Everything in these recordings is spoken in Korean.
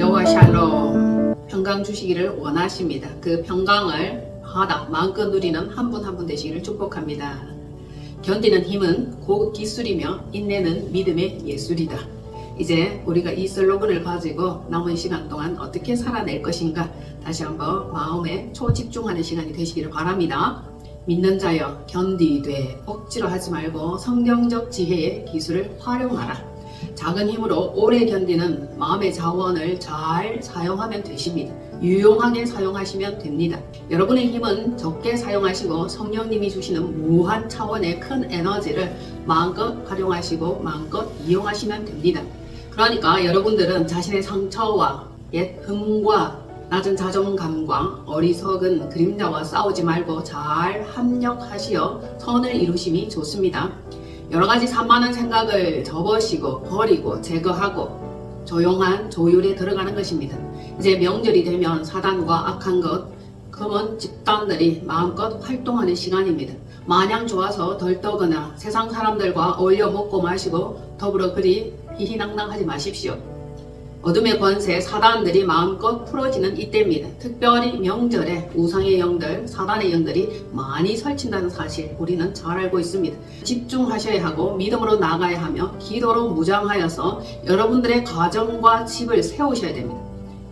할로와 샬롬. 평강 주시기를 원하십니다. 그 평강을 마음껏 누리는 한 분 한 분 되시기를 축복합니다. 견디는 힘은 고급 기술이며 인내는 믿음의 예술이다. 이제 우리가 이 슬로건을 가지고 남은 시간 동안 어떻게 살아낼 것인가 다시 한번 마음에 초집중하는 시간이 되시기를 바랍니다. 믿는 자여 견디되 억지로 하지 말고 성경적 지혜의 기술을 활용하라. 작은 힘으로 오래 견디는 마음의 자원을 잘 사용하면 되십니다. 유용하게 사용하시면 됩니다. 여러분의 힘은 적게 사용하시고 성령님이 주시는 무한 차원의 큰 에너지를 마음껏 활용하시고 마음껏 이용하시면 됩니다. 그러니까 여러분들은 자신의 상처와 옛 흠과 낮은 자존감과 어리석은 그림자와 싸우지 말고 잘 합력하시어 선을 이루심이 좋습니다. 여러가지 산만한 생각을 접으시고 버리고 제거하고 조용한 조율에 들어가는 것입니다. 이제 명절이 되면 사단과 악한 것, 검은 집단들이 마음껏 활동하는 시간입니다. 마냥 좋아서 덜떠거나 세상 사람들과 어울려 먹고 마시고 더불어 그리 희희낭낭하지 마십시오. 어둠의 권세 사단들이 마음껏 풀어지는 이때입니다. 특별히 명절에 우상의 영들, 사단의 영들이 많이 설친다는 사실 우리는 잘 알고 있습니다. 집중하셔야 하고 믿음으로 나가야 하며 기도로 무장하여서 여러분들의 가정과 집을 세우셔야 됩니다.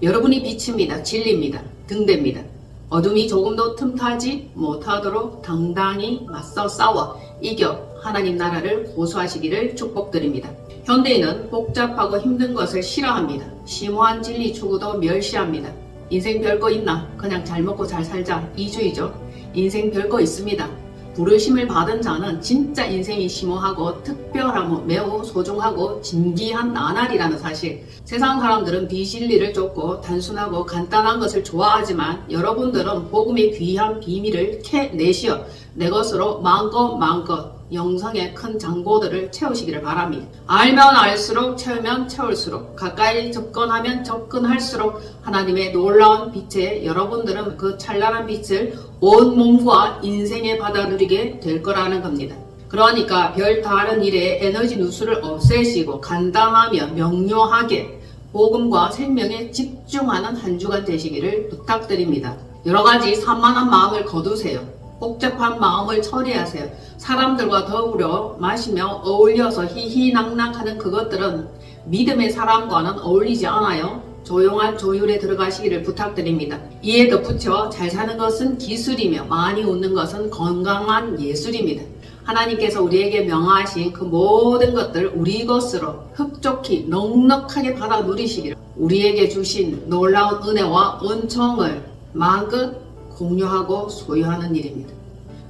여러분이 빛입니다. 진리입니다. 등대입니다. 어둠이 조금도 틈타지 못하도록 당당히 맞서 싸워 이겨 하나님 나라를 고수하시기를 축복드립니다. 현대인은 복잡하고 힘든 것을 싫어합니다. 심오한 진리 추구도 멸시합니다. 인생 별거 있나? 그냥 잘 먹고 잘 살자. 이주의죠. 인생 별거 있습니다. 부르심을 받은 자는 진짜 인생이 심오하고 특별하고 매우 소중하고 진귀한 나날이라는 사실. 세상 사람들은 비진리를 쫓고 단순하고 간단한 것을 좋아하지만 여러분들은 복음의 귀한 비밀을 캐내시어 내 것으로 마음껏 영성의 큰 장고들을 채우시기를 바랍니다. 알면 알수록 채우면 채울수록 가까이 접근하면 접근할수록 하나님의 놀라운 빛에 여러분들은 그 찬란한 빛을 온 몸과 인생에 받아 누리게 될 거라는 겁니다. 그러니까 별 다른 일에 에너지 누수를 없애시고 간단하며 명료하게 복음과 생명에 집중하는 한 주간 되시기를 부탁드립니다. 여러가지 산만한 마음을 거두세요. 복잡한 마음을 처리하세요. 사람들과 더불어 마시며 어울려서 희희낙낙하는 그것들은 믿음의 사람과는 어울리지 않아요. 조용한 조율에 들어가시기를 부탁드립니다. 이에 덧붙여 잘 사는 것은 기술이며 많이 웃는 것은 건강한 예술입니다. 하나님께서 우리에게 명하신 그 모든 것들 우리 것으로 흡족히 넉넉하게 받아 누리시기를 우리에게 주신 놀라운 은혜와 은총을 마음껏 공유하고 소유하는 일입니다.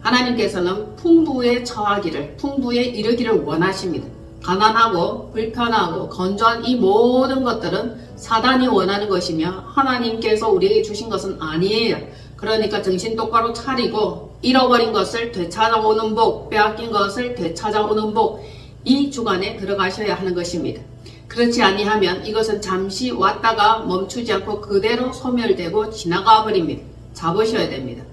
하나님께서는 풍부에 처하기를, 풍부에 이르기를 원하십니다. 가난하고 불편하고 건조한 이 모든 것들은 사단이 원하는 것이며 하나님께서 우리에게 주신 것은 아니에요. 그러니까 정신 똑바로 차리고 잃어버린 것을 되찾아오는 복, 빼앗긴 것을 되찾아오는 복, 이 주간에 들어가셔야 하는 것입니다. 그렇지 아니하면 이것은 잠시 왔다가 멈추지 않고 그대로 소멸되고 지나가 버립니다. 잡으셔야 됩니다.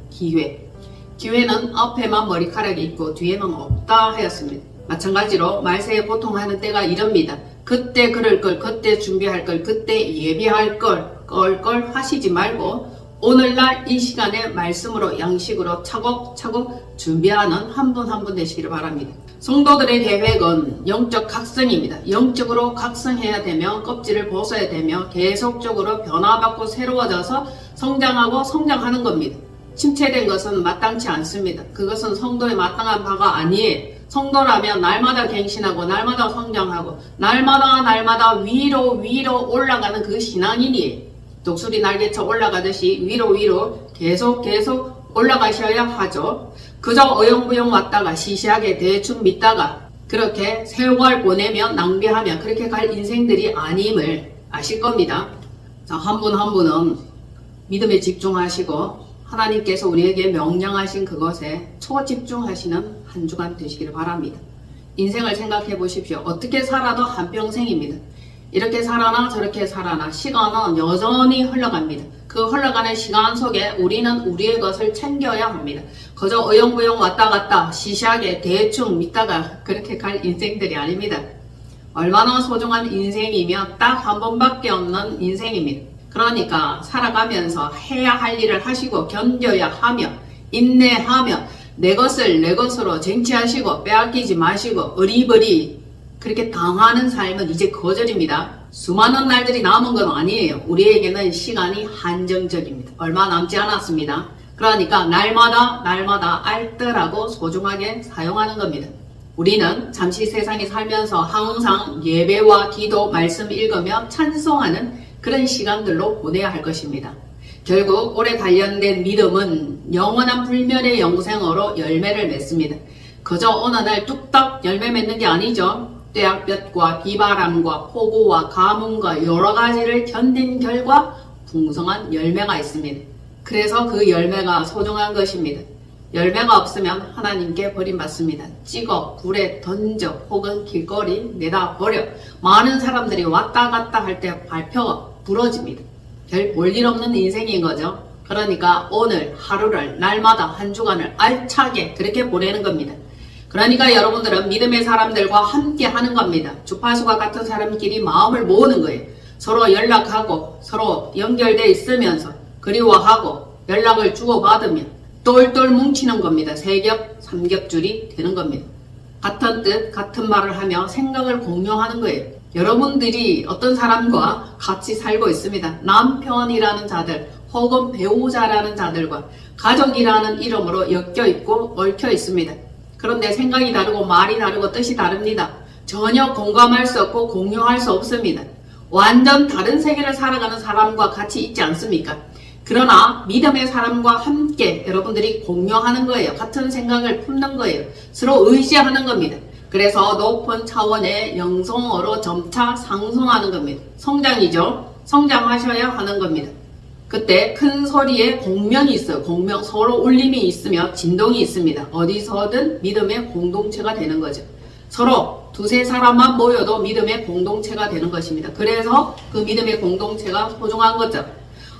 기회는 앞에만 머리카락이 있고 뒤에는 없다 하였습니다. 마찬가지로 말세에 고통하는 때가 이럽니다. 그때 그럴 걸, 그때 준비할 걸, 그때 예비할 걸, 껄껄 하시지 말고 오늘날 이 시간에 말씀으로 양식으로 차곡차곡 준비하는 한 분 한 분 되시기를 바랍니다. 성도들의 계획은 영적 각성입니다. 영적으로 각성해야 되며 껍질을 벗어야 되며 계속적으로 변화받고 새로워져서 성장하고 성장하는 겁니다. 침체된 것은 마땅치 않습니다. 그것은 성도의 마땅한 바가 아니에요. 성도라면 날마다 갱신하고 날마다 성장하고 날마다 위로 올라가는 그 신앙인이에요. 독수리 날개쳐 올라가듯이 위로 계속 올라가셔야 하죠. 그저 어영부영 왔다가 시시하게 대충 믿다가 그렇게 세월 보내며 낭비하며 그렇게 갈 인생들이 아님을 아실 겁니다. 자, 한 분 한 분은 믿음에 집중하시고 하나님께서 우리에게 명령하신 그것에 초집중하시는 한 주간 되시기를 바랍니다. 인생을 생각해 보십시오. 어떻게 살아도 한평생입니다. 이렇게 살아나 저렇게 살아나 시간은 여전히 흘러갑니다. 그 흘러가는 시간 속에 우리는 우리의 것을 챙겨야 합니다. 그저 어영부영 왔다 갔다 시시하게 대충 믿다가 그렇게 갈 인생들이 아닙니다. 얼마나 소중한 인생이며 딱 한 번밖에 없는 인생입니다. 그러니까 살아가면서 해야 할 일을 하시고 견뎌야 하며 인내하며 내 것을 내 것으로 쟁취하시고 빼앗기지 마시고 어리버리 그렇게 당하는 삶은 이제 거절입니다. 수많은 날들이 남은 건 아니에요. 우리에게는 시간이 한정적입니다. 얼마 남지 않았습니다. 그러니까 날마다 알뜰하고 소중하게 사용하는 겁니다. 우리는 잠시 세상에 살면서 항상 예배와 기도, 말씀 읽으며 찬송하는 그런 시간들로 보내야 할 것입니다. 결국 오래 단련된 믿음은 영원한 불멸의 영생으로 열매를 맺습니다. 그저 어느 날 뚝딱 열매 맺는 게 아니죠. 떼약볕과 비바람과 폭우와 가뭄과 여러 가지를 견딘 결과 풍성한 열매가 있습니다. 그래서 그 열매가 소중한 것입니다. 열매가 없으면 하나님께 버림받습니다. 찍어 불에 던져 혹은 길거리 내다 버려 많은 사람들이 왔다 갔다 할 때 발표가 부러집니다. 별 볼일 없는 인생인 거죠. 그러니까 오늘 하루를 날마다 한 주간을 알차게 그렇게 보내는 겁니다. 그러니까 여러분들은 믿음의 사람들과 함께 하는 겁니다. 주파수가 같은 사람끼리 마음을 모으는 거예요. 서로 연락하고 서로 연결돼 있으면서 그리워하고 연락을 주고받으며 똘똘 뭉치는 겁니다. 세겹, 삼겹줄이 되는 겁니다. 같은 뜻, 같은 말을 하며 생각을 공유하는 거예요. 여러분들이 어떤 사람과 같이 살고 있습니다. 남편이라는 자들 혹은 배우자라는 자들과 가족이라는 이름으로 엮여 있고 얽혀 있습니다. 그런데 생각이 다르고 말이 다르고 뜻이 다릅니다. 전혀 공감할 수 없고 공유할 수 없습니다. 완전 다른 세계를 살아가는 사람과 같이 있지 않습니까? 그러나 믿음의 사람과 함께 여러분들이 공유하는 거예요. 같은 생각을 품는 거예요. 서로 의지하는 겁니다. 그래서 높은 차원의 영성으로 점차 상승하는 겁니다. 성장이죠. 성장하셔야 하는 겁니다. 그때 큰 소리에 공명이 있어요. 공명, 서로 울림이 있으며 진동이 있습니다. 어디서든 믿음의 공동체가 되는 거죠. 서로 두세 사람만 모여도 믿음의 공동체가 되는 것입니다. 그래서 그 믿음의 공동체가 소중한 거죠.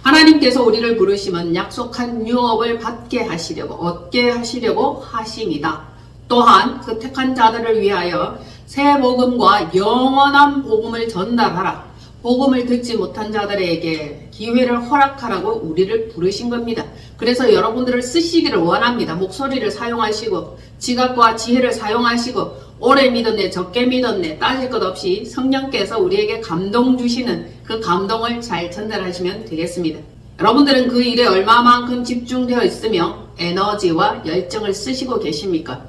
하나님께서 우리를 부르시면 약속한 유업을 받게 하시려고 얻게 하시려고 하심이다. 또한 그 택한 자들을 위하여 새 복음과 영원한 복음을 전달하라. 복음을 듣지 못한 자들에게 기회를 허락하라고 우리를 부르신 겁니다. 그래서 여러분들을 쓰시기를 원합니다. 목소리를 사용하시고 지각과 지혜를 사용하시고 오래 믿었네 적게 믿었네 따질 것 없이 성령께서 우리에게 감동 주시는 그 감동을 잘 전달하시면 되겠습니다. 여러분들은 그 일에 얼마만큼 집중되어 있으며 에너지와 열정을 쓰시고 계십니까?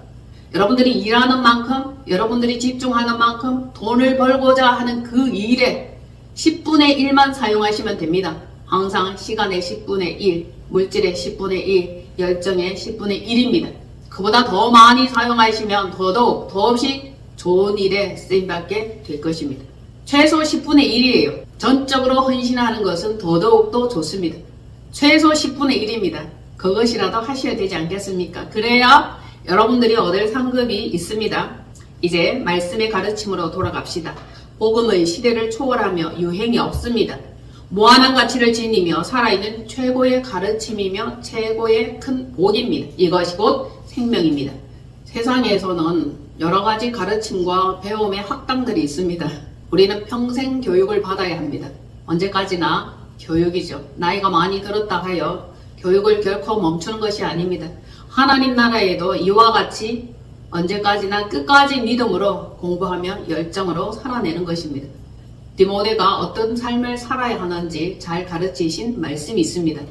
여러분들이 일하는 만큼 여러분들이 집중하는 만큼 돈을 벌고자 하는 그 일에 10분의 1만 사용하시면 됩니다. 항상 시간의 10분의 1, 물질의 10분의 1, 열정의 10분의 1입니다. 그보다 더 많이 사용하시면 더더욱 더없이 좋은 일에 쓰임받게 될 것입니다. 최소 10분의 1이에요. 전적으로 헌신하는 것은 더더욱 좋습니다. 최소 10분의 1입니다. 그것이라도 하셔야 되지 않겠습니까? 그래야 여러분들이 얻을 상급이 있습니다. 이제 말씀의 가르침으로 돌아갑시다. 복음은 시대를 초월하며 유행이 없습니다. 무한한 가치를 지니며 살아있는 최고의 가르침이며 최고의 큰 복입니다. 이것이 곧 생명입니다. 세상에서는 여러 가지 가르침과 배움의 학당들이 있습니다. 우리는 평생 교육을 받아야 합니다. 언제까지나 교육이죠. 나이가 많이 들었다 하여 교육을 결코 멈추는 것이 아닙니다. 하나님 나라에도 이와 같이 언제까지나 끝까지 믿음으로 공부하며 열정으로 살아내는 것입니다. 디모데가 어떤 삶을 살아야 하는지 잘 가르치신 말씀이 있습니다.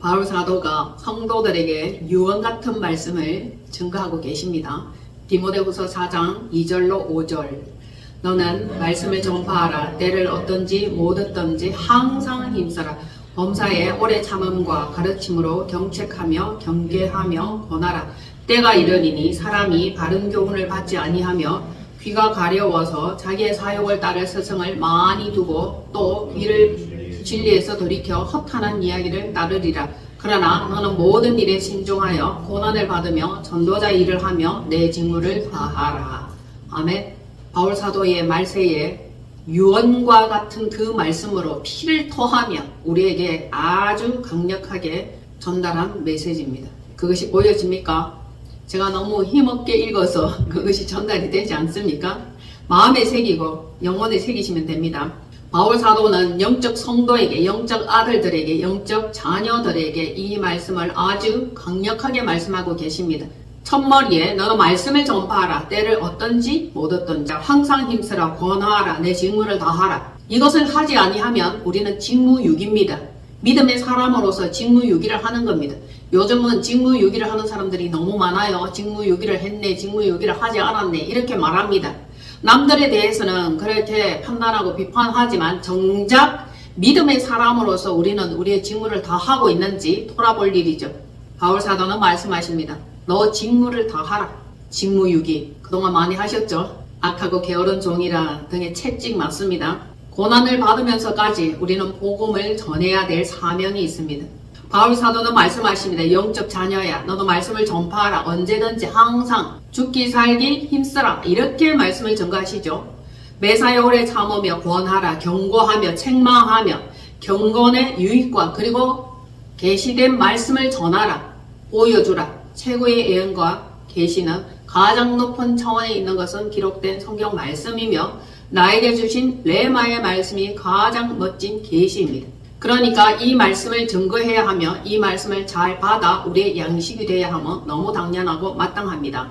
바울 사도가 성도들에게 유언 같은 말씀을 증거하고 계십니다. 디모데후서 4장 2절로 5절 너는 말씀을 전파하라. 때를 얻든지 못 얻든지 항상 힘써라. 범사에 오래 참음과 가르침으로 경책하며 경계하며 권하라. 때가 이르리니 사람이 바른 교훈을 받지 아니하며 귀가 가려워서 자기의 사욕을 따를 스승을 많이 두고 또 귀를 진리에서 돌이켜 허탄한 이야기를 따르리라. 그러나 너는 모든 일에 신중하여 고난을 받으며 전도자 일을 하며 내 직무를 다하라. 아멘. 바울 사도의 말세에 유언과 같은 그 말씀으로 피를 토하며 우리에게 아주 강력하게 전달한 메시지입니다. 그것이 보여집니까? 제가 너무 힘없게 읽어서 그것이 전달이 되지 않습니까? 마음에 새기고 영혼에 새기시면 됩니다. 바울 사도는 영적 성도에게, 영적 아들들에게, 영적 자녀들에게 이 말씀을 아주 강력하게 말씀하고 계십니다. 첫머리에 너는 말씀을 전파하라. 때를 어떤지 못 어떤지 항상 힘쓰라. 권하라. 내 직무를 다하라. 이것을 하지 아니하면 우리는 직무유기입니다. 믿음의 사람으로서 직무유기를 하는 겁니다. 요즘은 직무유기를 하는 사람들이 너무 많아요. 직무유기를 했네, 직무유기를 하지 않았네 이렇게 말합니다. 남들에 대해서는 그렇게 판단하고 비판하지만 정작 믿음의 사람으로서 우리는 우리의 직무를 다 하고 있는지 돌아볼 일이죠. 바울 사도는 말씀하십니다. 너 직무를 다 하라. 직무유기 그동안 많이 하셨죠? 악하고 게으른 종이라 등의 채찍 맞습니다. 고난을 받으면서까지 우리는 복음을 전해야 될 사명이 있습니다. 바울 사도는 말씀하십니다. 영적 자녀야 너도 말씀을 전파하라. 언제든지 항상 죽기 살기 힘쓰라. 이렇게 말씀을 전가하시죠. 매사에 오래 참으며 권하라. 경고하며 책망하며 경건의 유익과 그리고 계시된 말씀을 전하라. 보여주라. 최고의 예언과 계시는 가장 높은 차원에 있는 것은 기록된 성경 말씀이며 나에게 주신 레마의 말씀이 가장 멋진 계시입니다. 그러니까 이 말씀을 증거해야 하며 이 말씀을 잘 받아 우리의 양식이 되어야 하며 너무 당연하고 마땅합니다.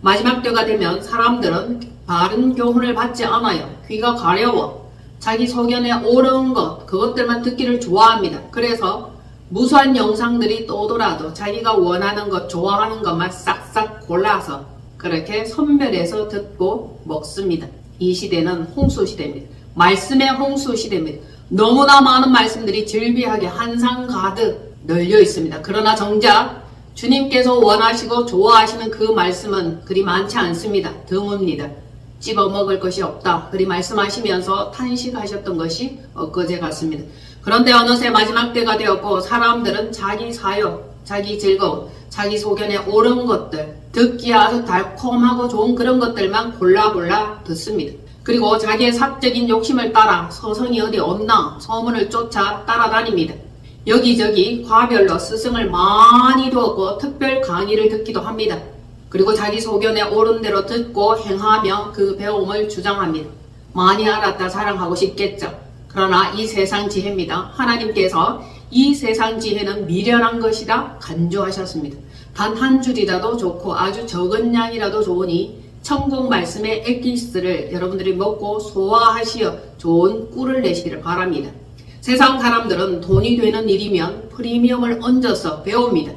마지막 때가 되면 사람들은 바른 교훈을 받지 않아요. 귀가 가려워 자기 소견에 옳은 것 그것들만 듣기를 좋아합니다. 그래서 무수한 영상들이 떠돌아도 자기가 원하는 것 좋아하는 것만 싹싹 골라서 그렇게 선별해서 듣고 먹습니다. 이 시대는 홍수 시대입니다. 말씀의 홍수 시대입니다. 너무나 많은 말씀들이 질비하게 한상 가득 널려 있습니다. 그러나 정작 주님께서 원하시고 좋아하시는 그 말씀은 그리 많지 않습니다. 드뭅니다. 집어먹을 것이 없다. 그리 말씀하시면서 탄식하셨던 것이 엊그제 같습니다. 그런데 어느새 마지막 때가 되었고 사람들은 자기 사욕, 자기 즐거움, 자기 소견에 옳은 것들, 듣기에 아주 달콤하고 좋은 그런 것들만 골라 듣습니다. 그리고 자기의 사적인 욕심을 따라 서성이 어디 없나 소문을 쫓아 따라다닙니다. 여기저기 과별로 스승을 많이 두었고 특별 강의를 듣기도 합니다. 그리고 자기 소견에 옳은 대로 듣고 행하며 그 배움을 주장합니다. 많이 알았다 자랑하고 싶겠죠. 그러나 이 세상 지혜입니다. 하나님께서 이 세상 지혜는 미련한 것이라 간주하셨습니다. 단 한 줄이라도 좋고 아주 적은 양이라도 좋으니 천국 말씀의 엑기스를 여러분들이 먹고 소화하시어 좋은 꿀을 내시기를 바랍니다. 세상 사람들은 돈이 되는 일이면 프리미엄을 얹어서 배웁니다.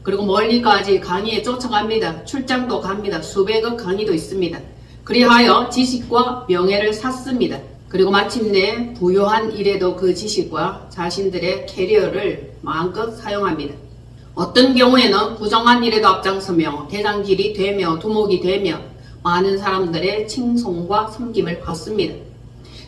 그리고 멀리까지 강의에 쫓아갑니다. 출장도 갑니다. 수백억 강의도 있습니다. 그리하여 지식과 명예를 샀습니다. 그리고 마침내 부유한 일에도 그 지식과 자신들의 캐리어를 마음껏 사용합니다. 어떤 경우에는 부정한 일에도 앞장서며 대장질이 되며 두목이 되며 많은 사람들의 칭송과 섬김을 받습니다.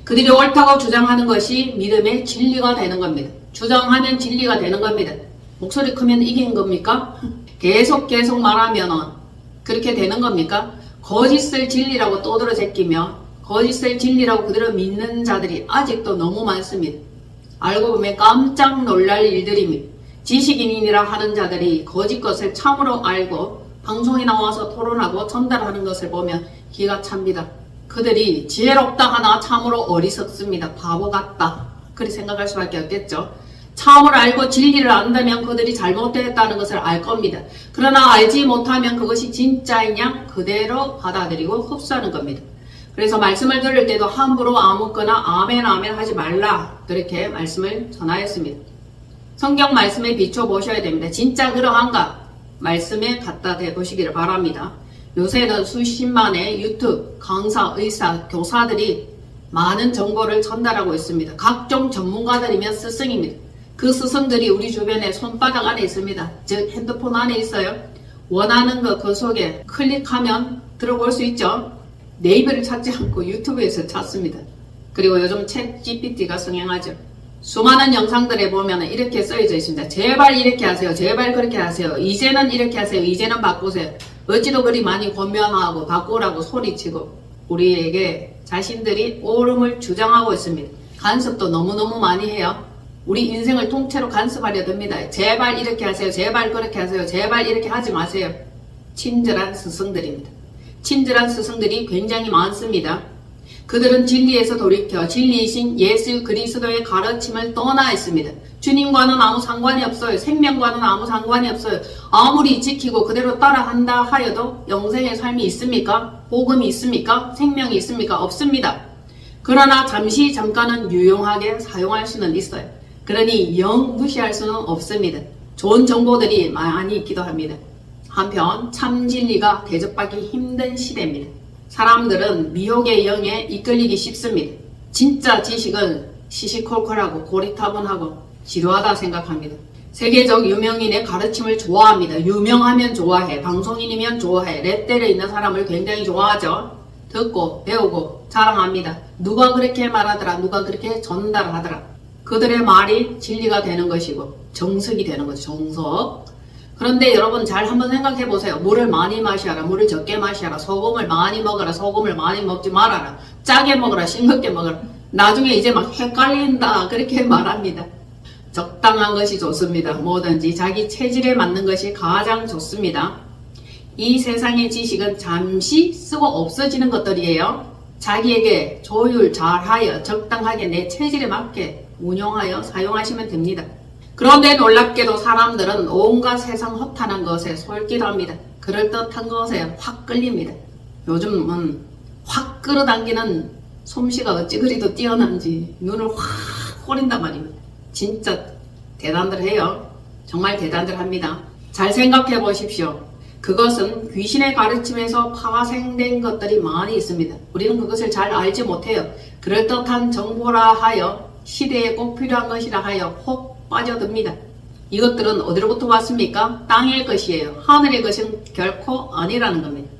그들이 옳다고 주장하는 것이 믿음의 진리가 되는 겁니다. 주장하면 진리가 되는 겁니다. 목소리 크면 이긴 겁니까? 계속 말하면 그렇게 되는 겁니까? 거짓을 진리라고 떠들어 제끼며 거짓을 진리라고 그대로 믿는 자들이 아직도 너무 많습니다. 알고 보면 깜짝 놀랄 일들입니다. 지식인이라 하는 자들이 거짓 것을 참으로 알고 방송에 나와서 토론하고 전달하는 것을 보면 기가 찹니다. 그들이 지혜롭다 하나 참으로 어리석습니다. 바보 같다. 그렇게 생각할 수밖에 없겠죠. 참을 알고 진리를 안다면 그들이 잘못되었다는 것을 알 겁니다. 그러나 알지 못하면 그것이 진짜인 양 그대로 받아들이고 흡수하는 겁니다. 그래서 말씀을 들을 때도 함부로 아무거나 아멘 하지 말라 그렇게 말씀을 전하였습니다. 성경 말씀에 비춰보셔야 됩니다. 진짜 그러한가? 말씀에 갖다 대보시기를 바랍니다. 요새는 수십만의 유튜브, 강사, 의사, 교사들이 많은 정보를 전달하고 있습니다. 각종 전문가들이면 스승입니다. 그 스승들이 우리 주변에 손바닥 안에 있습니다. 즉 핸드폰 안에 있어요. 원하는 것 그 속에 클릭하면 들어볼 수 있죠. 네이버를 찾지 않고 유튜브에서 찾습니다. 그리고 요즘 챗 GPT가 성행하죠. 수많은 영상들에 보면 이렇게 써져 있습니다. 제발 이렇게 하세요. 제발 그렇게 하세요. 이제는 이렇게 하세요. 이제는 바꾸세요. 어찌도 그리 많이 권면하고 바꾸라고 소리치고 우리에게 자신들이 옳음을 주장하고 있습니다. 간섭도 너무너무 많이 해요. 우리 인생을 통째로 간섭하려 듭니다. 제발 이렇게 하세요. 제발 그렇게 하세요. 제발 이렇게 하지 마세요. 친절한 스승들입니다. 친절한 스승들이 굉장히 많습니다. 그들은 진리에서 돌이켜 진리이신 예수 그리스도의 가르침을 떠나 있습니다. 주님과는 아무 상관이 없어요. 생명과는 아무 상관이 없어요. 아무리 지키고 그대로 따라한다 하여도 영생의 삶이 있습니까? 복음이 있습니까? 생명이 있습니까? 없습니다. 그러나 잠깐은 유용하게 사용할 수는 있어요. 그러니 영 무시할 수는 없습니다. 좋은 정보들이 많이 있기도 합니다. 한편 참 진리가 대접받기 힘든 시대입니다. 사람들은 미혹의 영에 이끌리기 쉽습니다. 진짜 지식은 시시콜콜하고 고리타분하고 지루하다 생각합니다. 세계적 유명인의 가르침을 좋아합니다. 유명하면 좋아해. 방송인이면 좋아해. 레벨에 있는 사람을 굉장히 좋아하죠. 듣고 배우고 자랑합니다. 누가 그렇게 말하더라. 누가 그렇게 전달하더라. 그들의 말이 진리가 되는 것이고 정석이 되는 거죠. 정석. 그런데 여러분 잘 한번 생각해 보세요. 물을 많이 마셔라. 물을 적게 마셔라. 소금을 많이 먹어라. 소금을 많이 먹지 말아라. 짜게 먹어라. 싱겁게 먹어라. 나중에 이제 막 헷갈린다. 그렇게 말합니다. 적당한 것이 좋습니다. 뭐든지 자기 체질에 맞는 것이 가장 좋습니다. 이 세상의 지식은 잠시 쓰고 없어지는 것들이에요. 자기에게 조율 잘하여 적당하게 내 체질에 맞게 운용하여 사용하시면 됩니다. 그런데 놀랍게도 사람들은 온갖 세상 허탄한 것에 솔깃합니다. 그럴듯한 것에 확 끌립니다. 요즘은 확 끌어당기는 솜씨가 어찌 그리도 뛰어난지 눈을 확 호린단 말입니다. 진짜 대단들 해요. 정말 대단들 합니다. 잘 생각해 보십시오. 그것은 귀신의 가르침에서 파생된 것들이 많이 있습니다. 우리는 그것을 잘 알지 못해요. 그럴듯한 정보라 하여 시대에 꼭 필요한 것이라 하여 혹 빠져듭니다. 이것들은 어디로부터 왔습니까? 땅의 것이에요. 하늘의 것은 결코 아니라는 겁니다.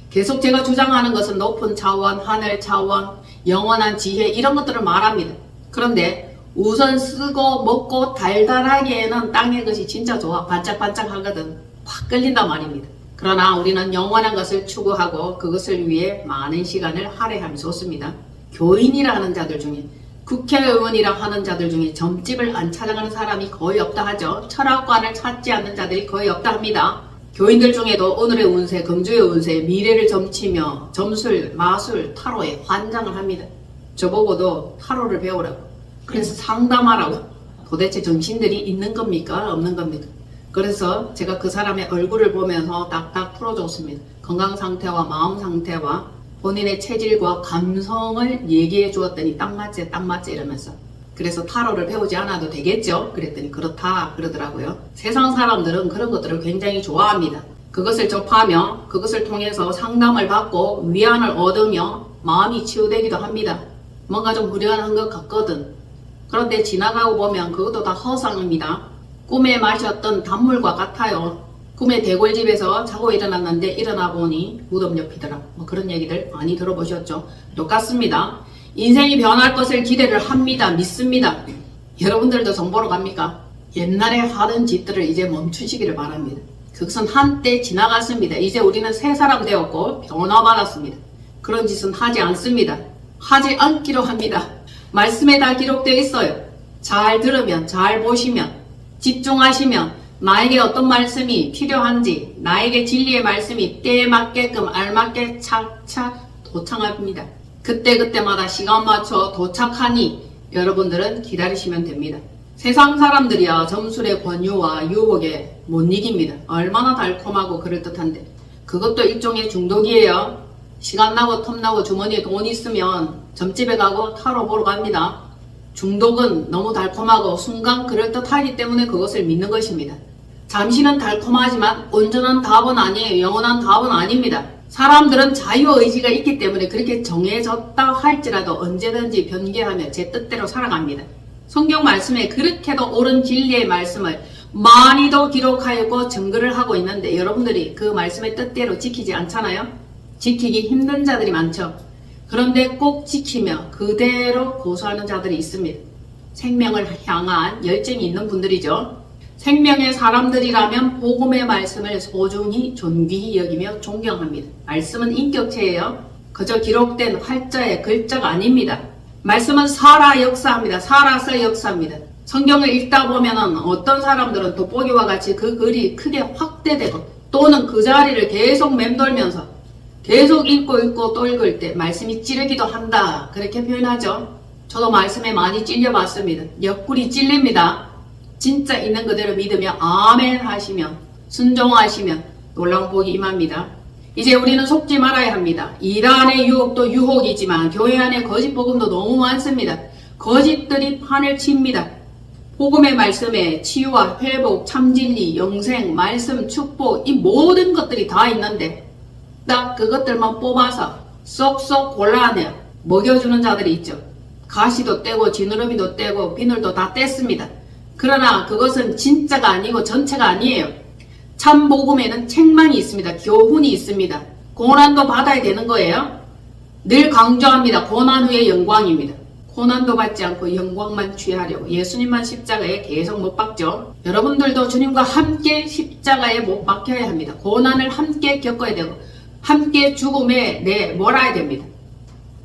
계속 제가 주장하는 것은 높은 차원, 하늘 차원, 영원한 지혜 이런 것들을 말합니다. 그런데 우선 쓰고 먹고 달달하기에는 땅의 것이 진짜 좋아. 반짝반짝 하거든. 확 끌린단 말입니다. 그러나 우리는 영원한 것을 추구하고 그것을 위해 많은 시간을 할애하면 좋습니다. 교인이라 하는 자들 중에 국회의원이라 하는 자들 중에 점집을 안 찾아가는 사람이 거의 없다 하죠. 철학관을 찾지 않는 자들이 거의 없다 합니다. 교인들 중에도 오늘의 운세, 금주의 운세, 미래를 점치며 점술, 마술, 타로에 환장을 합니다. 저보고도 타로를 배우라고. 그래서 상담하라고. 도대체 정신들이 있는 겁니까? 없는 겁니까? 그래서 제가 그 사람의 얼굴을 보면서 딱딱 풀어줬습니다. 건강 상태와 마음 상태와 본인의 체질과 감성을 얘기해 주었더니 딱 맞지 딱 맞지 이러면서 그래서 타로를 배우지 않아도 되겠죠? 그랬더니 그렇다 그러더라고요. 세상 사람들은 그런 것들을 굉장히 좋아합니다. 그것을 접하며 그것을 통해서 상담을 받고 위안을 얻으며 마음이 치유되기도 합니다. 뭔가 좀 불안한 것 같거든. 그런데 지나가고 보면 그것도 다 허상입니다. 꿈에 마셨던 단물과 같아요. 꿈에 대골집에서 자고 일어났는데 일어나 보니 무덤 옆이더라. 뭐 그런 얘기들 많이 들어보셨죠? 똑같습니다. 인생이 변할 것을 기대를 합니다. 믿습니다. 여러분들도 정보로 갑니까? 옛날에 하던 짓들을 이제 멈추시기를 바랍니다. 그것은 한때 지나갔습니다. 이제 우리는 새 사람 되었고 변화받았습니다. 그런 짓은 하지 않습니다. 하지 않기로 합니다. 말씀에 다 기록되어 있어요. 잘 들으면, 잘 보시면, 집중하시면 나에게 어떤 말씀이 필요한지 나에게 진리의 말씀이 때에 맞게끔 알맞게 착착 도착합니다. 그때그때마다 시간 맞춰 도착하니 여러분들은 기다리시면 됩니다. 세상 사람들이야 점술의 권유와 유혹에 못 이깁니다. 얼마나 달콤하고 그럴듯한데 그것도 일종의 중독이에요. 시간 나고 텀나고 주머니에 돈 있으면 점집에 가고 타로 보러 갑니다. 중독은 너무 달콤하고 순간 그럴듯하기 때문에 그것을 믿는 것입니다. 잠시는 달콤하지만 온전한 답은 아니에요. 영원한 답은 아닙니다. 사람들은 자유의지가 있기 때문에 그렇게 정해졌다 할지라도 언제든지 변개하며 제 뜻대로 살아갑니다. 성경 말씀에 그렇게도 옳은 진리의 말씀을 많이도 기록하였고 증거를 하고 있는데 여러분들이 그 말씀의 뜻대로 지키지 않잖아요? 지키기 힘든 자들이 많죠. 그런데 꼭 지키며 그대로 고수하는 자들이 있습니다. 생명을 향한 열정이 있는 분들이죠. 생명의 사람들이라면 복음의 말씀을 소중히 존귀히 여기며 존경합니다. 말씀은 인격체예요. 그저 기록된 활자의 글자가 아닙니다. 말씀은 살아 역사합니다. 살아서 역사합니다. 성경을 읽다 보면 어떤 사람들은 돋보기와 같이 그 글이 크게 확대되고 또는 그 자리를 계속 맴돌면서 계속 읽고 또 읽을 때 말씀이 찌르기도 한다. 그렇게 표현하죠. 저도 말씀에 많이 찔려봤습니다. 옆구리 찔립니다. 진짜 있는 그대로 믿으며 아멘 하시면 순종하시면 놀라운 복이 임합니다. 이제 우리는 속지 말아야 합니다. 일 안의 유혹도 유혹이지만 교회 안에 거짓 복음도 너무 많습니다. 거짓들이 판을 칩니다. 복음의 말씀에 치유와 회복, 참진리, 영생, 말씀, 축복 이 모든 것들이 다 있는데 딱 그것들만 뽑아서 쏙쏙 골라내어 먹여주는 자들이 있죠. 가시도 떼고 지느러미도 떼고 비늘도 다 뗐습니다. 그러나 그것은 진짜가 아니고 전체가 아니에요. 참 복음에는 책망이 있습니다. 교훈이 있습니다. 고난도 받아야 되는 거예요. 늘 강조합니다. 고난 후에 영광입니다. 고난도 받지 않고 영광만 취하려고 예수님만 십자가에 계속 못 박죠. 여러분들도 주님과 함께 십자가에 못 박혀야 합니다. 고난을 함께 겪어야 되고 함께 죽음에 내몰아야 됩니다.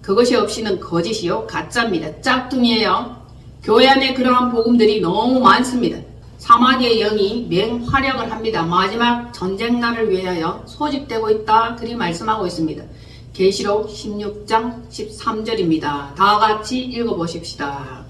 그것이 없이는 거짓이요 가짜입니다. 짝퉁이에요. 교회 안에 그러한 복음들이 너무 많습니다. 사마귀의 영이 맹활약을 합니다. 마지막 전쟁날을 위하여 소집되고 있다. 그리 말씀하고 있습니다. 계시록 16장 13절입니다. 다 같이 읽어보십시다.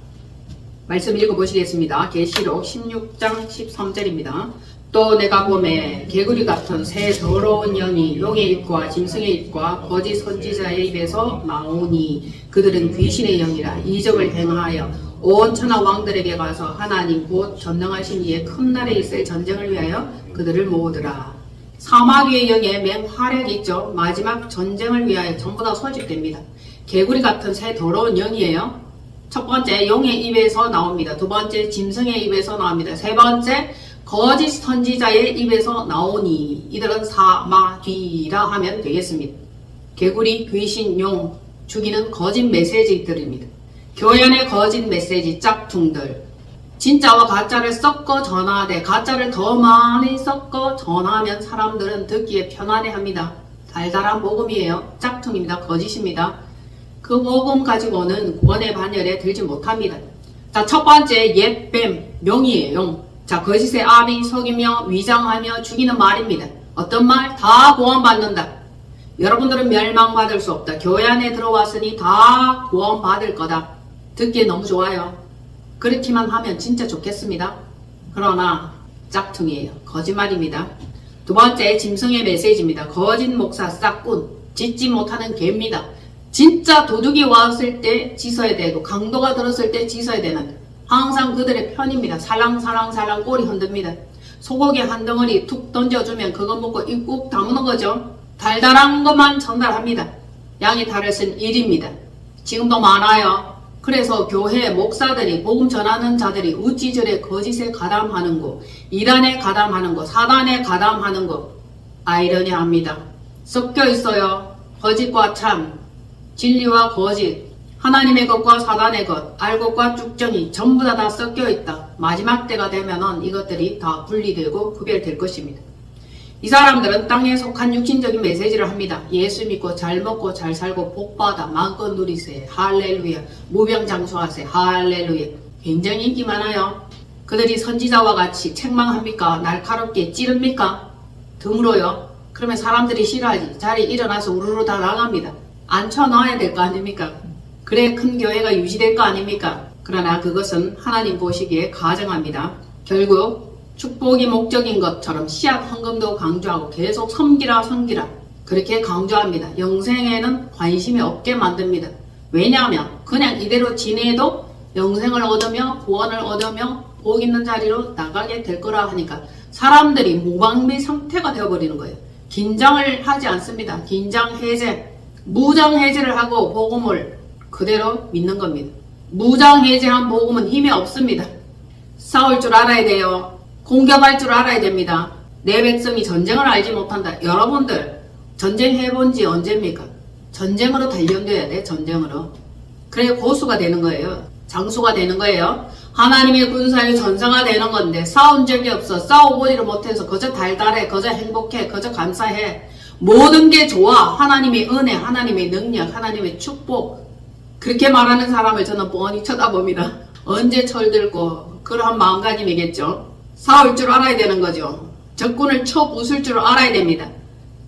말씀 읽어보시겠습니다. 계시록 16장 13절입니다. 또 내가 보매 개구리 같은 새 더러운 영이 용의 입과 짐승의 입과 거짓 선지자의 입에서 나오니 그들은 귀신의 영이라 이적을 행하여 온 천하 왕들에게 가서 하나님 곧 전능하신 이의 큰 날에 있을 전쟁을 위하여 그들을 모으더라. 사마귀의 영에 맹활약이 있죠. 마지막 전쟁을 위하여 전부 다 소집됩니다. 개구리 같은 새 더러운 영이에요. 첫 번째 용의 입에서 나옵니다. 두 번째 짐승의 입에서 나옵니다. 세 번째 거짓 선지자의 입에서 나오니 이들은 사마귀라 하면 되겠습니다. 개구리, 귀신, 용 죽이는 거짓 메시지들입니다. 교회 안의 거짓 메시지 짝퉁들 진짜와 가짜를 섞어 전하되 가짜를 더 많이 섞어 전하면 사람들은 듣기에 편안해합니다. 달달한 복음이에요. 짝퉁입니다. 거짓입니다. 그 복음 가지고는 구원의 반열에 들지 못합니다. 자, 첫 번째 옛뱀, 용이에요. 용. 자, 거짓의 압이 속이며 위장하며 죽이는 말입니다. 어떤 말? 다 구원받는다. 여러분들은 멸망받을 수 없다. 교회 안에 들어왔으니 다 구원받을 거다. 듣기에 너무 좋아요. 그렇기만 하면 진짜 좋겠습니다. 그러나 짝퉁이에요. 거짓말입니다. 두 번째 짐승의 메시지입니다. 거짓 목사 싹군, 짖지 못하는 개입니다. 진짜 도둑이 왔을 때 짖어야 되고 강도가 들었을 때 짖어야 되는 항상 그들의 편입니다. 살랑살랑 꼬리 흔듭니다. 소고기 한 덩어리 툭 던져주면 그거 먹고 입 꾹 다무는 거죠. 달달한 것만 전달합니다. 양이 달을 쓴 일입니다. 지금도 많아요. 그래서 교회 목사들이 복음 전하는 자들이 우찌절에 거짓에 가담하는 거, 이단에 가담하는 거, 사단에 가담하는 거 아이러니합니다. 섞여 있어요. 거짓과 참, 진리와 거짓, 하나님의 것과 사단의 것, 알곡과 쭉정이 전부 다 섞여 있다. 마지막 때가 되면은 이것들이 다 분리되고 구별될 것입니다. 이 사람들은 땅에 속한 육신적인 메시지를 합니다. 예수 믿고 잘 먹고 잘 살고 복받아 마음껏 누리세요. 할렐루야. 무병장수하세요. 할렐루야. 굉장히 인기 많아요. 그들이 선지자와 같이 책망합니까? 날카롭게 찌릅니까? 드물어요. 그러면 사람들이 싫어하지. 자리에 일어나서 우르르 다 나갑니다. 앉혀놔야 될 거 아닙니까? 그래 큰 교회가 유지될 거 아닙니까? 그러나 그것은 하나님 보시기에 가정합니다. 결국 축복이 목적인 것처럼 씨앗 헌금도 강조하고 계속 섬기라 그렇게 강조합니다. 영생에는 관심이 없게 만듭니다. 왜냐하면 그냥 이대로 지내도 영생을 얻으며 구원을 얻으며 복 있는 자리로 나가게 될 거라 하니까 사람들이 무방비 상태가 되어버리는 거예요. 긴장을 하지 않습니다. 긴장 해제, 무장 해제를 하고 복음을 그대로 믿는 겁니다. 무장 해제한 복음은 힘이 없습니다. 싸울 줄 알아야 돼요. 공격할 줄 알아야 됩니다. 내 백성이 전쟁을 알지 못한다. 여러분들 전쟁 해본 지 언제입니까? 전쟁으로 단련돼야 돼. 전쟁으로. 그래 고수가 되는 거예요. 장수가 되는 거예요. 하나님의 군사의 전사가 되는 건데 싸운 적이 없어. 싸워보지를 못해서 그저 달달해. 그저 행복해. 그저 감사해. 모든 게 좋아. 하나님의 은혜, 하나님의 능력, 하나님의 축복. 그렇게 말하는 사람을 저는 뻔히 쳐다봅니다. 언제 철들고 그러한 마음가짐이겠죠. 싸울 줄 알아야 되는 거죠. 적군을 쳐 부술 줄 알아야 됩니다.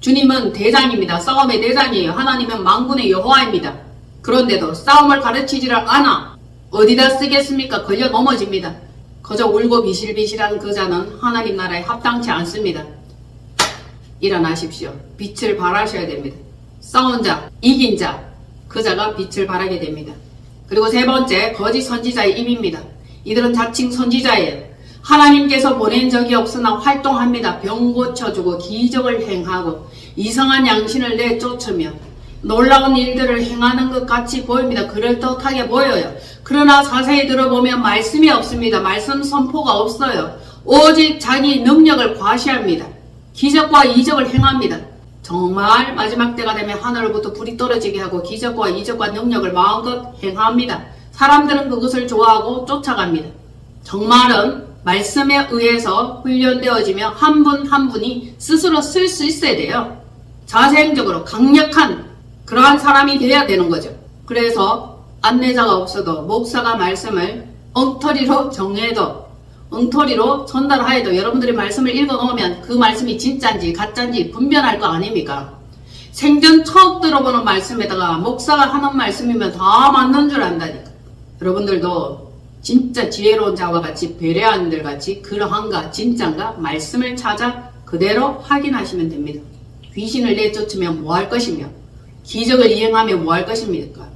주님은 대장입니다. 싸움의 대장이에요. 하나님은 만군의 여호와입니다. 그런데도 싸움을 가르치지를 않아 어디다 쓰겠습니까? 걸려 넘어집니다. 그저 울고 비실비실한 그 자는 하나님 나라에 합당치 않습니다. 일어나십시오. 빛을 발하셔야 됩니다. 싸운 자, 이긴 자, 그 자가 빛을 발하게 됩니다. 그리고 세 번째, 거짓 선지자의 임입니다. 이들은 자칭 선지자예요. 하나님께서 보낸 적이 없으나 활동합니다. 병 고쳐주고 기적을 행하고 이상한 양신을 내쫓으며 놀라운 일들을 행하는 것 같이 보입니다. 그럴듯하게 보여요. 그러나 자세히 들어보면 말씀이 없습니다. 말씀 선포가 없어요. 오직 자기 능력을 과시합니다. 기적과 이적을 행합니다. 정말 마지막 때가 되면 하늘로부터 불이 떨어지게 하고 기적과 이적과 능력을 마음껏 행합니다. 사람들은 그것을 좋아하고 쫓아갑니다. 정말은 말씀에 의해서 훈련되어지며 한 분 한 분이 스스로 쓸 수 있어야 돼요. 자생적으로 강력한 그러한 사람이 되어야 되는 거죠. 그래서 안내자가 없어도 목사가 말씀을 엉터리로 정해도 엉터리로 전달하여도 여러분들이 말씀을 읽어놓으면 그 말씀이 진짜인지 가짜인지 분별할 거 아닙니까? 생전 처음 들어보는 말씀에다가 목사가 하는 말씀이면 다 맞는 줄 안다니까. 여러분들도 진짜 지혜로운 자와 같이 배려하는 들 같이 그러한가 진짠가 말씀을 찾아 그대로 확인하시면 됩니다. 귀신을 내쫓으면 뭐 할 것이며 기적을 이행하면 뭐 할 것입니까?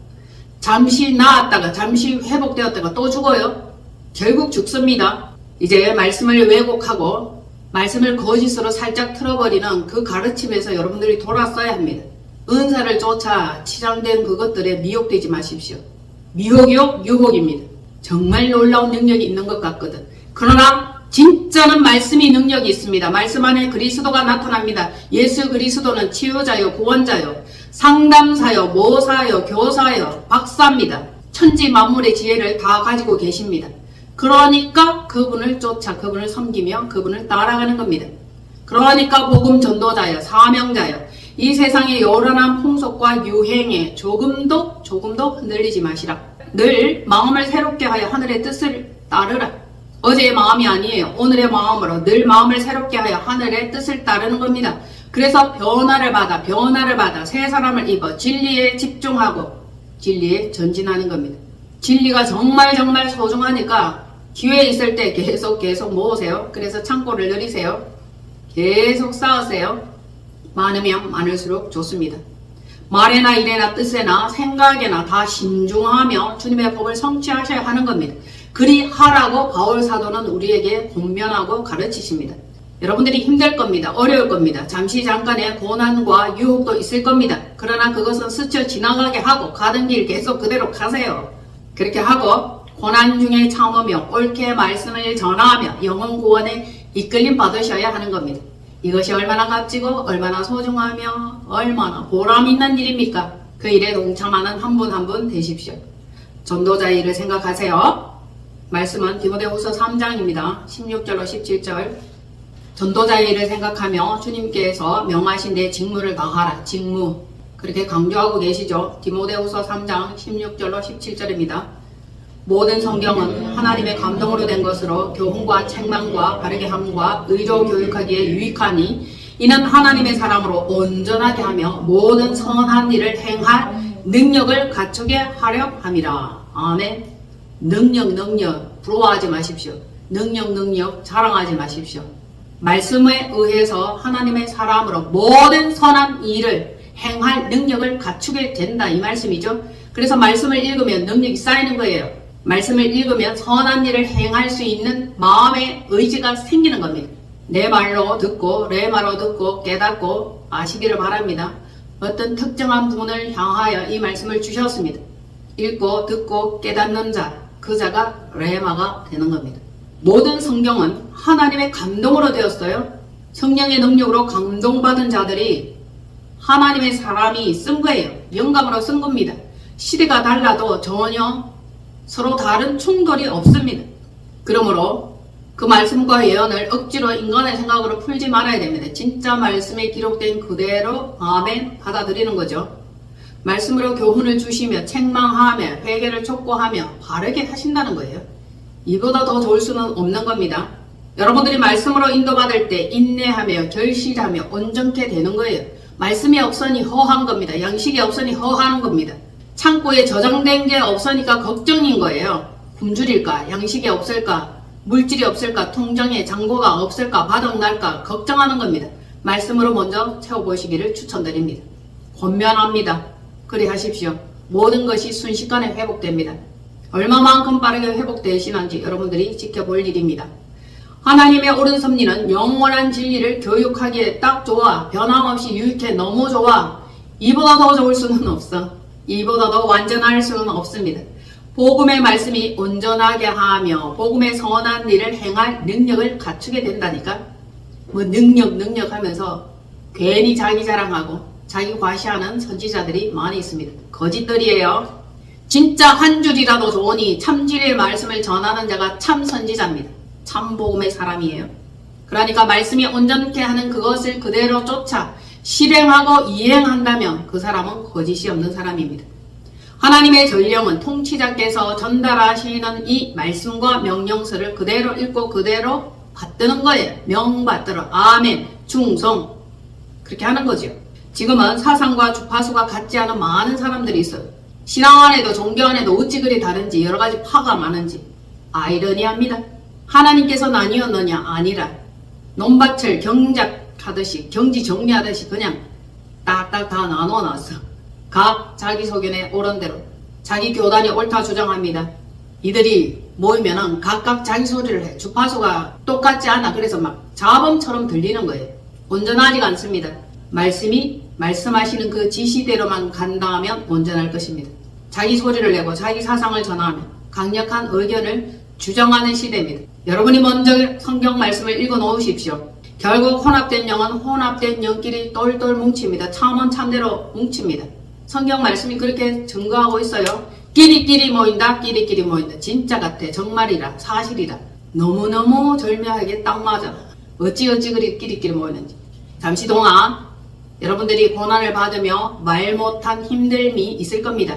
잠시 나았다가 잠시 회복되었다가 또 죽어요. 결국 죽습니다. 이제 말씀을 왜곡하고 말씀을 거짓으로 살짝 틀어버리는 그 가르침에서 여러분들이 돌아서야 합니다. 은사를 쫓아 치장된 그것들에 미혹되지 마십시오. 미혹이요? 유혹입니다. 정말 놀라운 능력이 있는 것 같거든. 그러나 진짜는 말씀이 능력이 있습니다. 말씀 안에 그리스도가 나타납니다. 예수 그리스도는 치유자요, 구원자요, 상담사요, 모사요, 교사요, 박사입니다. 천지 만물의 지혜를 다 가지고 계십니다. 그러니까 그분을 쫓아 그분을 섬기며 그분을 따라가는 겁니다. 그러니까 복음 전도자요, 사명자요, 이 세상의 요란한 풍속과 유행에 조금도 흔들리지 마시라. 늘 마음을 새롭게 하여 하늘의 뜻을 따르라. 어제의 마음이 아니에요. 오늘의 마음으로 늘 마음을 새롭게 하여 하늘의 뜻을 따르는 겁니다. 그래서 변화를 받아 새 사람을 입어 진리에 집중하고 진리에 전진하는 겁니다. 진리가 정말 소중하니까 기회 있을 때 계속 모으세요. 그래서 창고를 늘리세요. 계속 쌓으세요. 많으면 많을수록 좋습니다. 말에나 일에나 뜻에나 생각에나 다 신중하며 주님의 법을 성취하셔야 하는 겁니다. 그리 하라고 바울 사도는 우리에게 권면하고 가르치십니다. 여러분들이 힘들 겁니다. 어려울 겁니다. 잠시 잠깐의 고난과 유혹도 있을 겁니다. 그러나 그것은 스쳐 지나가게 하고 가던 길 계속 그대로 가세요. 그렇게 하고 고난 중에 참으며 옳게 말씀을 전하며 영혼 구원에 이끌림 받으셔야 하는 겁니다. 이것이 얼마나 값지고 얼마나 소중하며 얼마나 보람 있는 일입니까? 그 일에 동참하는 한 분 한 분 되십시오. 전도자의 일을 생각하세요. 말씀은 디모데후서 3장입니다. 16절로 17절. 전도자의 일을 생각하며 주님께서 명하신 내 직무를 다하라. 직무. 그렇게 강조하고 계시죠. 디모데후서 3장 16절로 17절입니다. 모든 성경은 하나님의 감동으로 된 것으로 교훈과 책망과 바르게 함과 의로 교육하기에 유익하니 이는 하나님의 사람으로 온전하게 하며 모든 선한 일을 행할 능력을 갖추게 하려 함이라. 아멘. 능력 부러워하지 마십시오. 능력 자랑하지 마십시오. 말씀에 의해서 하나님의 사람으로 모든 선한 일을 행할 능력을 갖추게 된다 이 말씀이죠. 그래서 말씀을 읽으면 능력이 쌓이는 거예요. 말씀을 읽으면 선한 일을 행할 수 있는 마음의 의지가 생기는 겁니다. 내 말로 듣고 내 말로 듣고 깨닫고 아시기를 바랍니다. 어떤 특정한 분을 향하여 이 말씀을 주셨습니다. 읽고 듣고 깨닫는 자, 그 자가 레마가 되는 겁니다. 모든 성경은 하나님의 감동으로 되었어요. 성령의 능력으로 감동받은 자들이 하나님의 사람이 쓴 거예요. 영감으로 쓴 겁니다. 시대가 달라도 전혀 서로 다른 충돌이 없습니다. 그러므로 그 말씀과 예언을 억지로 인간의 생각으로 풀지 말아야 됩니다. 진짜 말씀에 기록된 그대로 아멘 받아들이는 거죠. 말씀으로 교훈을 주시며 책망하며 회개를 촉구하며 바르게 하신다는 거예요. 이보다 더 좋을 수는 없는 겁니다. 여러분들이 말씀으로 인도받을 때 인내하며 결실하며 온전케 되는 거예요. 말씀이 없으니 허한 겁니다. 양식이 없으니 허하는 겁니다. 창고에 저장된 게 없으니까 걱정인 거예요. 굶주릴까? 양식이 없을까? 물질이 없을까? 통장에 잔고가 없을까? 바닥날까? 걱정하는 겁니다. 말씀으로 먼저 채워보시기를 추천드립니다. 권면합니다. 그리 하십시오. 모든 것이 순식간에 회복됩니다. 얼마만큼 빠르게 회복되시는지 여러분들이 지켜볼 일입니다. 하나님의 옳은 섭리는 영원한 진리를 교육하기에 딱 좋아. 변함없이 유익해. 너무 좋아. 이보다 더 좋을 수는 없어. 이보다 더 완전할 수는 없습니다. 복음의 말씀이 온전하게 하며 복음의 선한 일을 행할 능력을 갖추게 된다니까. 뭐 능력 하면서 괜히 자기 자랑하고 자기 과시하는 선지자들이 많이 있습니다. 거짓들이에요. 진짜 한 줄이라도 좋으니 참진리의 말씀을 전하는 자가 참 선지자입니다. 참 복음의 사람이에요. 그러니까 말씀이 온전케 하는 그것을 그대로 쫓아 실행하고 이행한다면 그 사람은 거짓이 없는 사람입니다. 하나님의 전령은 통치자께서 전달하시는 이 말씀과 명령서를 그대로 읽고 그대로 받드는 거예요. 명받들어. 아멘. 충성. 그렇게 하는 거죠. 지금은 사상과 주파수가 같지 않은 많은 사람들이 있어요. 신앙 안에도 종교 안에도 어찌 그리 다른지 여러 가지 파가 많은지 아이러니합니다. 하나님께서 나뉘었느냐? 아니라 논밭을 경작하듯이 경지 정리하듯이 그냥 딱딱 다 나눠놨어. 각 자기 소견에 옳은 대로 자기 교단이 옳다 주장합니다. 이들이 모이면은 각각 자기 소리를 해. 주파수가 똑같지 않아. 그래서 막 자범처럼 들리는 거예요. 온전하지가 않습니다. 말씀이 말씀하시는 그 지시대로만 간다면 온전할 것입니다. 자기 소리를 내고 자기 사상을 전하며 강력한 의견을 주장하는 시대입니다. 여러분이 먼저 성경 말씀을 읽어 놓으십시오. 결국 혼합된 영은 혼합된 영끼리 똘똘 뭉칩니다. 참은 참대로 뭉칩니다. 성경 말씀이 그렇게 증거하고 있어요. 끼리끼리 모인다. 끼리끼리 모인다. 진짜 같아. 정말이라. 사실이라. 너무너무 절묘하게 딱 맞아. 어찌 그리 끼리끼리 모이는지. 잠시 동안 여러분들이 고난을 받으며 말 못한 힘듦이 있을 겁니다.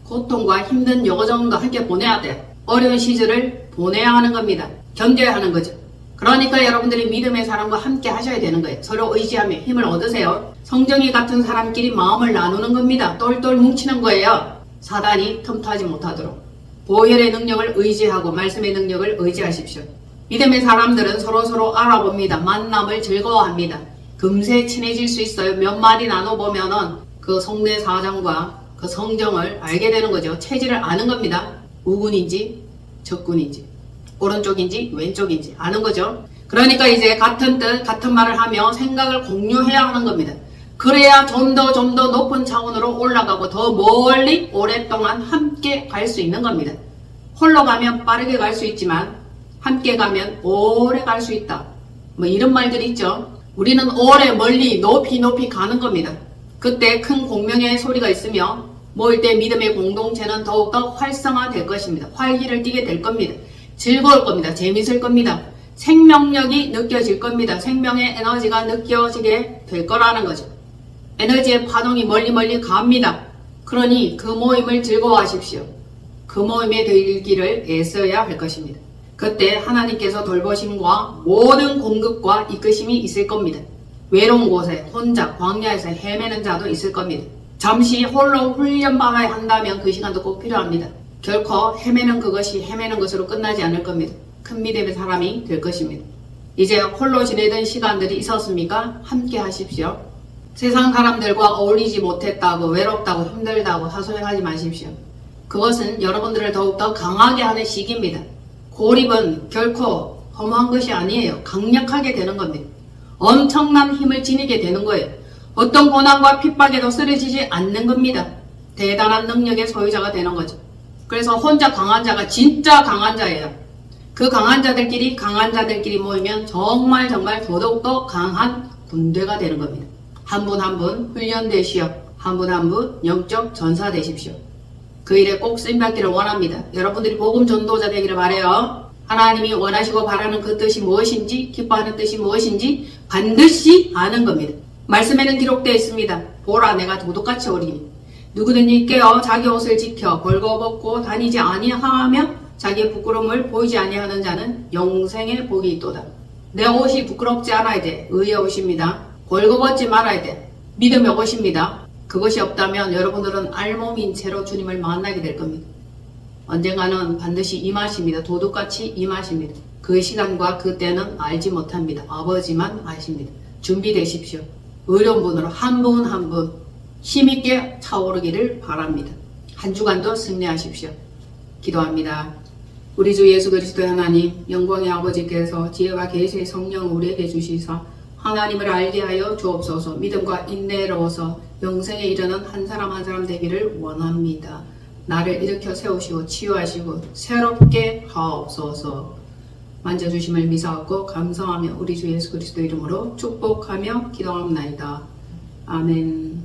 고통과 힘든 여정도 함께 보내야 돼요. 어려운 시절을 보내야 하는 겁니다. 견뎌야 하는 거죠. 그러니까 여러분들이 믿음의 사람과 함께 하셔야 되는 거예요. 서로 의지하며 힘을 얻으세요. 성정이 같은 사람끼리 마음을 나누는 겁니다. 똘똘 뭉치는 거예요. 사단이 틈타지 못하도록. 보혈의 능력을 의지하고 말씀의 능력을 의지하십시오. 믿음의 사람들은 서로서로 알아봅니다. 만남을 즐거워합니다. 금세 친해질 수 있어요. 몇 마디 나눠보면은 그 성내 사정과 그 성정을 알게 되는 거죠. 체질을 아는 겁니다. 우군인지 적군인지 오른쪽인지 왼쪽인지 아는 거죠. 그러니까 이제 같은 뜻 같은 말을 하며 생각을 공유해야 하는 겁니다. 그래야 좀 더 높은 차원으로 올라가고 더 멀리 오랫동안 함께 갈 수 있는 겁니다. 홀로 가면 빠르게 갈 수 있지만 함께 가면 오래 갈 수 있다. 뭐 이런 말들이 있죠. 우리는 오래 멀리 높이 가는 겁니다. 그때 큰 공명의 소리가 있으며 모일 때 믿음의 공동체는 더욱더 활성화될 것입니다. 활기를 띠게 될 겁니다. 즐거울 겁니다. 재밌을 겁니다. 생명력이 느껴질 겁니다. 생명의 에너지가 느껴지게 될 거라는 거죠. 에너지의 파동이 멀리 갑니다. 그러니 그 모임을 즐거워하십시오. 그 모임에 들기를 애써야 할 것입니다. 그때 하나님께서 돌보심과 모든 공급과 이끄심이 있을 겁니다. 외로운 곳에 혼자 광야에서 헤매는 자도 있을 겁니다. 잠시 홀로 훈련받아야 한다면 그 시간도 꼭 필요합니다. 결코 헤매는 것으로 끝나지 않을 겁니다. 큰 믿음의 사람이 될 것입니다. 이제 홀로 지내던 시간들이 있었습니까? 함께 하십시오. 세상 사람들과 어울리지 못했다고 외롭다고 힘들다고 하소연하지 마십시오. 그것은 여러분들을 더욱더 강하게 하는 시기입니다. 고립은 결코 험한 것이 아니에요. 강력하게 되는 겁니다. 엄청난 힘을 지니게 되는 거예요. 어떤 고난과 핍박에도 쓰러지지 않는 겁니다. 대단한 능력의 소유자가 되는 거죠. 그래서 혼자 강한 자가 진짜 강한 자예요. 그 강한 자들끼리 모이면 정말 더더욱더 강한 군대가 되는 겁니다. 한 분 한 분 훈련되시어 한 분 한 분 영적 전사 되십시오. 그 일에 꼭 쓰임받기를 원합니다. 여러분들이 복음 전도자 되기를 바라요. 하나님이 원하시고 바라는 그 뜻이 무엇인지 기뻐하는 뜻이 무엇인지 반드시 아는 겁니다. 말씀에는 기록되어 있습니다. 보라 내가 도둑같이 오리니 누구든지 깨어 자기 옷을 지켜 벌거벗고 다니지 아니하며 자기의 부끄러움을 보이지 아니하는 자는 영생의 복이 있도다. 내 옷이 부끄럽지 않아야 돼. 의의 옷입니다. 벌거벗지 말아야 돼. 믿음이 것입니다. 그것이 없다면 여러분들은 알몸인 채로 주님을 만나게 될 겁니다. 언젠가는 반드시 임하십니다. 도둑같이 임하십니다. 그 시간과 그 때는 알지 못합니다. 아버지만 아십니다. 준비되십시오. 어려운 분으로 한 분 한 분 힘있게 차오르기를 바랍니다. 한 주간도 승리하십시오. 기도합니다. 우리 주 예수 그리스도의 하나님, 영광의 아버지께서 지혜와 계시의 성령을 우리에게 주시사 하나님을 알게 하여 주옵소서. 믿음과 인내로서 영생에 이르는 한 사람 한 사람 되기를 원합니다. 나를 일으켜 세우시고 치유하시고 새롭게 하옵소서. 만져주심을 미사하고 감사하며 우리 주 예수 그리스도 이름으로 축복하며 기도합나이다. 아멘.